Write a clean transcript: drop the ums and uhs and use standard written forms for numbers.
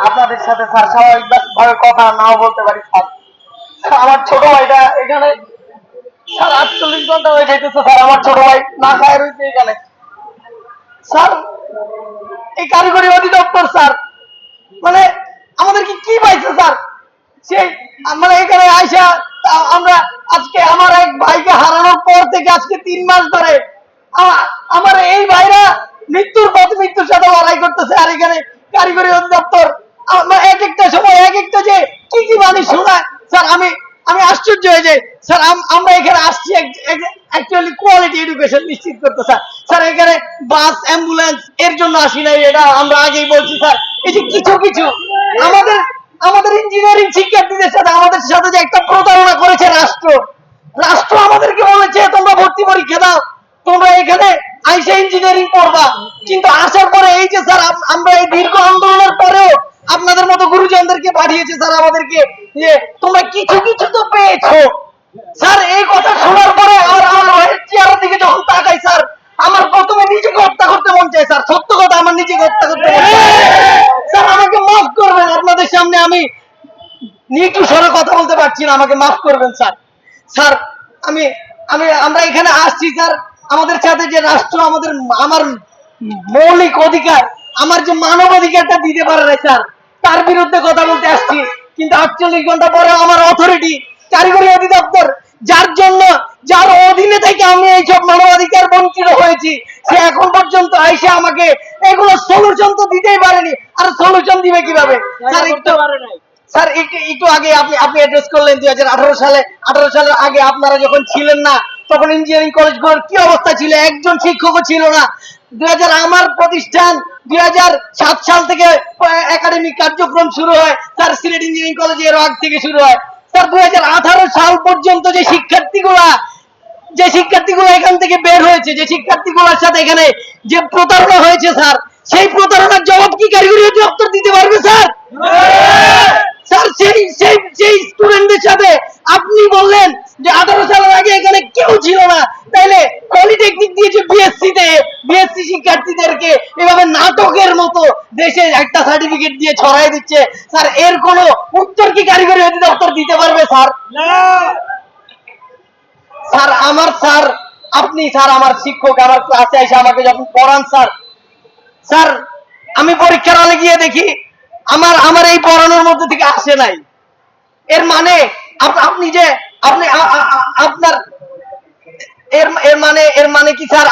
আপনাদের সাথে স্যার স্বাভাবিকভাবে কথা নাও বলতে পারি স্যার। আমার ছোট ভাইটা এখানে স্যার 48 ঘন্টা হয়ে যাইতেছে স্যার, আমার ছোট ভাই না খায় রয়েছে এখানে স্যার। এই কারিগরি অধিদপ্তর স্যার মানে আমাদেরকে কি পাইছে স্যার, সেই মানে এখানে আইসা আমরা আজকে আমার এক ভাইকে হারানোর পর থেকে আজকে 3 মাস ধরে আমার এই ভাইরা মৃত্যুর পথ মৃত্যুর সাথে লড়াই করতেছে। আর এখানে কারিগরি অধিদপ্তর এক একটা সময় এক একটা যে কি কি বাণী শোনায় স্যার, আমি আমি আশ্চর্য হয়ে যাই স্যার। আমরা এখানে আসছি অ্যাকচুয়ালি কোয়ালিটি এডুকেশন নিশ্চিত করতে স্যার। স্যার এখানে বাস অ্যাম্বুলেন্স এর জন্য আসি নাই, এটা আমরা আগেই বলছি স্যার। এই যে কিছু কিছু আমাদের আমাদের ইঞ্জিনিয়ারিং শিক্ষার্থীদের সাথে আমাদের সাথে যে একটা প্রতারণা করেছে রাষ্ট্র, রাষ্ট্র আমাদেরকে বলেছে তোমরা ভর্তি পরীক্ষা দাও, তোমরা এখানে আইসা ইঞ্জিনিয়ারিং পড়বা, কিন্তু আসার পরে এই যে স্যার আমরা এই দীর্ঘ আন্দোলনের পরেও আপনাদের মতো গুরুজনদেরকে পাঠিয়েছে স্যার আমাদেরকে যে তোমরা কিছু কিছু তো পেয়েছো স্যার। এই কথা শোনার পরে আর আমার ভাইয়ের চেহারার দিকে যখন তাকাই স্যার, আমার প্রথমে নিজেকে হত্যা করতে মন চায় স্যার। সত্য কথা, আমার নিজেকে হত্যা করতে মন চায় স্যার। আমাকে মাফ করবেন, আপনাদের সামনে আমি নিচু স্বরে কথা বলতে পারছি না, আমাকে মাফ করবেন স্যার। স্যার আমি আমি আমরা এখানে আসছি স্যার, আমাদের সাথে যে রাষ্ট্র আমার মৌলিক অধিকার, আমার যে মানব অধিকারটা দিতে পারে না স্যার, তার বিরুদ্ধে কথা বলতে আসছি। কিন্তু 48 ঘন্টা পরে আমার অথরিটি কারিগরি অধিদপ্তর, যার জন্য যার অধীনে থেকে আমি এইসব মানবাধিকার বঞ্চিত হয়েছি, সে এখন পর্যন্ত আইসে আমাকে এগুলো সলিউশন তো দিতেই পারেনি। আর সলিউশন দিবে কিভাবে স্যার? স্যার একটু আগে আপনি অ্যাড্রেস করলেন 2018 সালের আগে আপনারা যখন ছিলেন না, তখন ইঞ্জিনিয়ারিং কলেজগুলোর কি অবস্থা ছিল? একজন শিক্ষকও ছিল না। আমার প্রতিষ্ঠান 2007 সাল থেকে একাডেমিক কার্যক্রম শুরু হয় স্যার। সিলেট ইঞ্জিনিয়ারিং কলেজে এর আগ থেকে শুরু হয় স্যার। 2018 সাল পর্যন্ত যে শিক্ষার্থীগুলো এখান থেকে বের হয়েছে, যে শিক্ষার্থীগুলোর সাথে এখানে যে প্রতারণা হয়েছে স্যার, সেই প্রতারণার জবাব কি কারিগরি অধিদপ্তর দিতে পারবে স্যার? স্যার সেই স্টুডেন্টদের সাথে আপনি বললেন যে 18 সালের আগে এখানে কেউ ছিল না, তাইলে পলিটেকনিক দিয়ে যে বিএসসি শিক্ষার্থীদেরকে এভাবে নাটকের মতো দেশে একটা সার্টিফিকেট দিয়ে ছড়াই দিচ্ছে স্যার, এর কোনো উত্তর কি কারিগরি অধিদপ্তর দিতে পারবে স্যার? স্যার আপনি স্যার আমার শিক্ষক, আমার ক্লাসে এসে আমাকে যখন পড়ান স্যার আমি পরীক্ষার হলে গিয়ে দেখি আমার এই পড়ানোর মধ্যে থেকে আসে নাই। এর মানে আপনি যে আপনার এর মানে কি স্যার